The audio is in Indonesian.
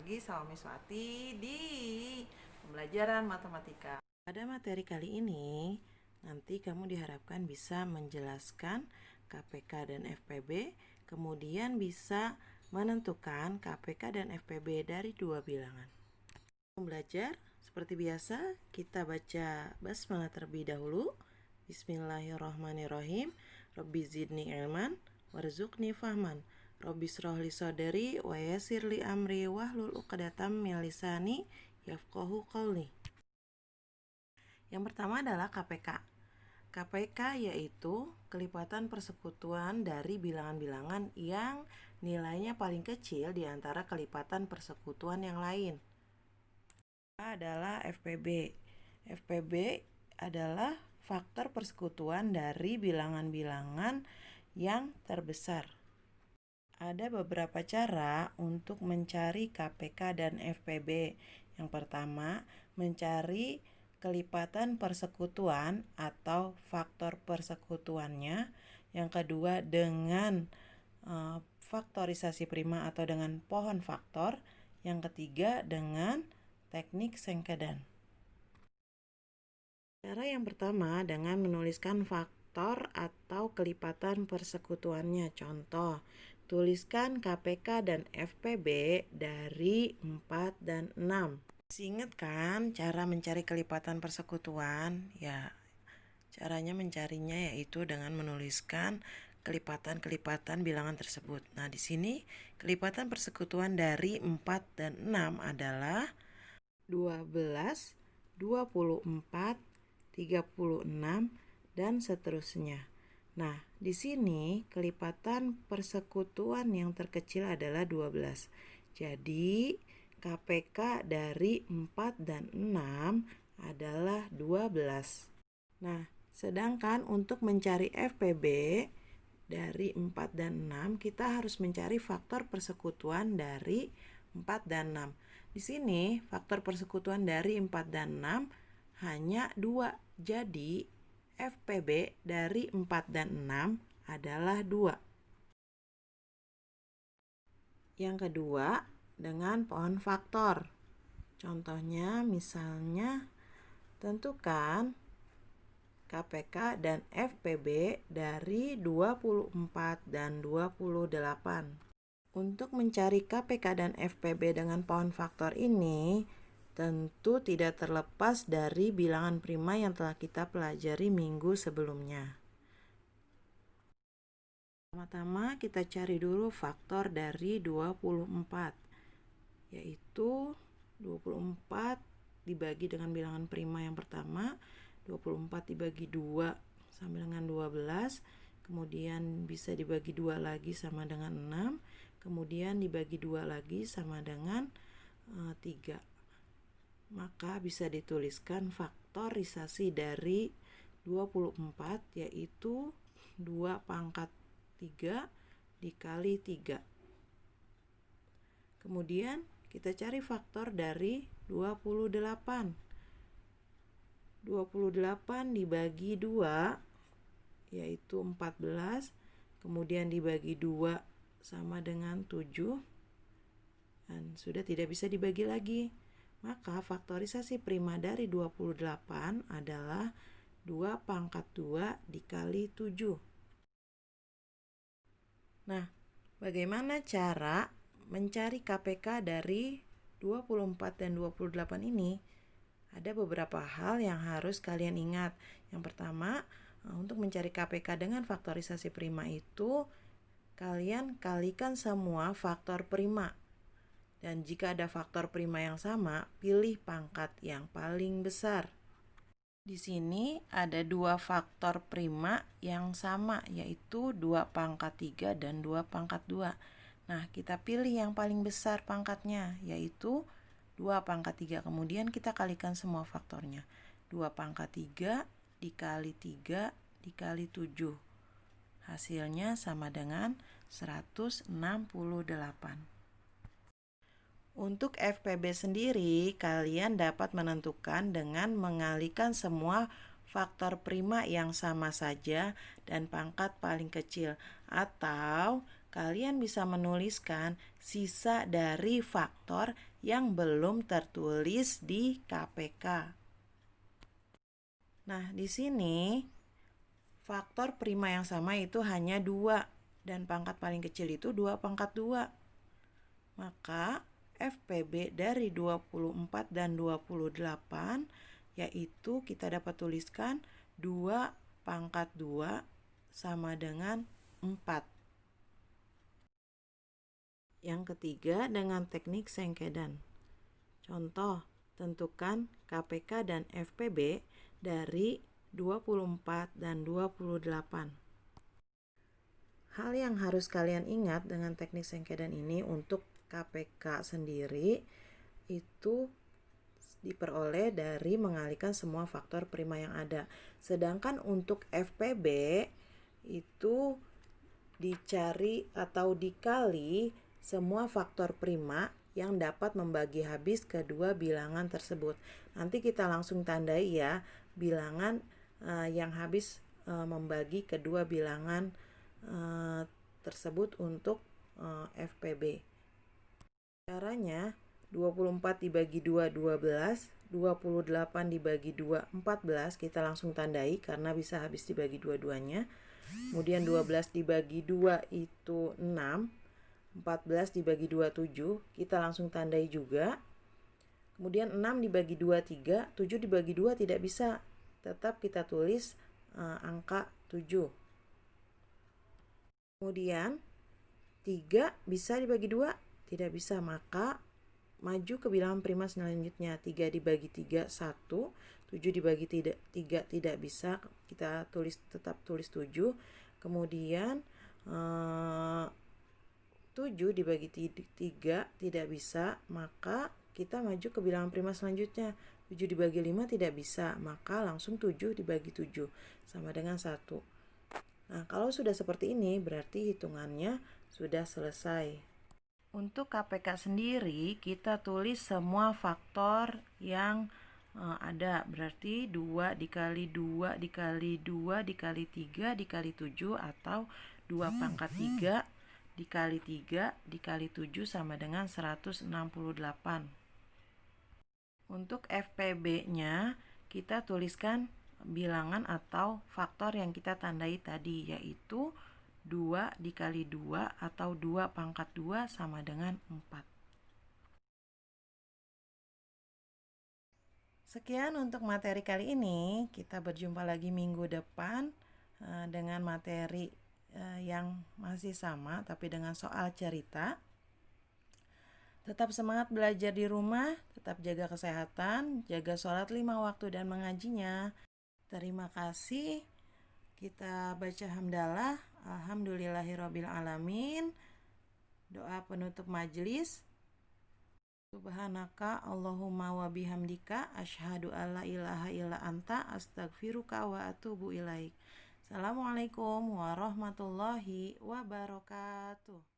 lagi sama Miss Wati di pembelajaran matematika. Pada materi kali ini, nanti kamu diharapkan bisa menjelaskan KPK dan FPB, kemudian bisa menentukan KPK dan FPB dari dua bilangan. Belajar seperti biasa, kita baca basmalah terlebih dahulu. Bismillahirrahmanirrahim. Rabbi zidni ilman warzuqni fahman. Rabbi srohli soderi wa yasirli amri wahlul uqdatam min lisani yafqahu qawli. Yang pertama adalah KPK. KPK yaitu kelipatan persekutuan dari bilangan-bilangan yang nilainya paling kecil di antara kelipatan persekutuan yang lain. Adalah FPB. FPB adalah faktor persekutuan dari bilangan-bilangan yang terbesar. Ada beberapa cara untuk mencari KPK dan FPB. Yang pertama, mencari kelipatan persekutuan atau faktor persekutuannya. Yang kedua, dengan faktorisasi prima atau dengan pohon faktor. Yang ketiga, dengan teknik Sengkedan. Cara yang pertama dengan menuliskan faktor atau kelipatan persekutuannya. Contoh, tuliskan KPK dan FPB dari 4 dan 6. Masih ingat kan cara mencari kelipatan persekutuan? Ya, caranya mencarinya yaitu dengan menuliskan kelipatan-kelipatan bilangan tersebut. Nah, di sini kelipatan persekutuan dari 4 dan 6 adalah 12, 24, 36, dan seterusnya. Nah, di sini kelipatan persekutuan yang terkecil adalah 12. Jadi, KPK dari 4 dan 6 adalah 12. Nah, sedangkan untuk mencari FPB dari 4 dan 6, kita harus mencari faktor persekutuan dari 4 dan 6. Di sini, faktor persekutuan dari 4 dan 6 hanya 2. Jadi, FPB dari 4 dan 6 adalah 2. Yang kedua, dengan pohon faktor. Contohnya, misalnya, tentukan KPK dan FPB dari 24 dan 28. Untuk mencari KPK dan FPB dengan pohon faktor ini, tentu tidak terlepas dari bilangan prima yang telah kita pelajari minggu sebelumnya. Pertama-tama kita cari dulu faktor dari 24, yaitu 24 dibagi dengan bilangan prima yang pertama, 24 dibagi 2 sama dengan 12, kemudian bisa dibagi 2 lagi sama dengan 6, kemudian dibagi 2 lagi sama dengan 3. Maka bisa dituliskan faktorisasi dari 24 yaitu 2 pangkat 3 dikali 3. Kemudian kita cari faktor dari 28. 28 dibagi 2 yaitu 14, kemudian dibagi 2 sama dengan 7, dan sudah tidak bisa dibagi lagi. Maka faktorisasi prima dari 28 adalah 2 pangkat 2 dikali 7. Nah, bagaimana cara mencari KPK dari 24 dan 28 ini? Ada beberapa hal yang harus kalian ingat. Yang pertama, untuk mencari KPK dengan faktorisasi prima itu, kalian kalikan semua faktor prima. Dan jika ada faktor prima yang sama, pilih pangkat yang paling besar. Di sini ada 2 faktor prima yang sama, yaitu 2 pangkat 3 dan 2 pangkat 2. Nah, kita pilih yang paling besar pangkatnya, yaitu 2 pangkat 3. Kemudian kita kalikan semua faktornya. 2 pangkat 3 dikali 3 dikali 7. Hasilnya sama dengan 168. Untuk FPB sendiri, kalian dapat menentukan dengan mengalihkan semua faktor prima yang sama saja dan pangkat paling kecil. Atau kalian bisa menuliskan sisa dari faktor yang belum tertulis di KPK. Nah, di sini faktor prima yang sama itu hanya 2 dan pangkat paling kecil itu 2 pangkat 2. Maka FPB dari 24 dan 28 yaitu kita dapat tuliskan 2 pangkat 2 sama dengan 4. Yang ketiga dengan teknik Sengkedan. Contoh, tentukan KPK dan FPB dari 24 dan 28. Hal yang harus kalian ingat dengan teknik Sengkedan ini untuk KPK sendiri itu diperoleh dari mengalihkan semua faktor prima yang ada. Sedangkan untuk FPB itu dicari atau dikali semua faktor prima yang dapat membagi habis kedua bilangan tersebut. Nanti kita langsung tandai ya bilangan yang habis membagi kedua bilangan tersebut untuk FPB. Caranya 24 dibagi 2 12, 28 dibagi 2 14, kita langsung tandai karena bisa habis dibagi dua-duanya. Kemudian 12 dibagi 2 itu 6, 14 dibagi 2 7, kita langsung tandai juga. Kemudian 6 dibagi 2 3, 7 dibagi 2 tidak bisa, tetap kita tulis angka 7. Kemudian 3 bisa dibagi 2? Tidak bisa, maka maju ke bilangan prima selanjutnya. 3 dibagi 3 1, 7 dibagi 3 tidak bisa, kita tetap tulis 7. Kemudian 7 dibagi 3 tidak bisa, maka kita maju ke bilangan prima selanjutnya. 7 dibagi 5 tidak bisa, maka langsung 7 dibagi 7 sama dengan 1. Nah, kalau sudah seperti ini berarti hitungannya sudah selesai. Untuk KPK sendiri kita tulis semua faktor yang ada, berarti 2 dikali 2 dikali 2 dikali 3 dikali 7 atau 2 pangkat 3 dikali 3 dikali 7 sama dengan 168. Untuk FPB-nya kita tuliskan bilangan atau faktor yang kita tandai tadi, yaitu 2 dikali 2 atau 2 pangkat 2 sama dengan 4. Sekian untuk materi kali ini. Kita berjumpa lagi minggu depan dengan materi yang masih sama tapi dengan soal cerita. Tetap semangat belajar di rumah, tetap jaga kesehatan, jaga sholat 5 waktu dan mengajinya. Terima kasih. Kita baca hamdalah. Alhamdulillahirabbil alamin. Doa penutup majelis. Subhanaka Allahumma wa bihamdika asyhadu alla ilaha illa anta astaghfiruka wa atubu ilaik. Assalamualaikum warahmatullahi wabarakatuh.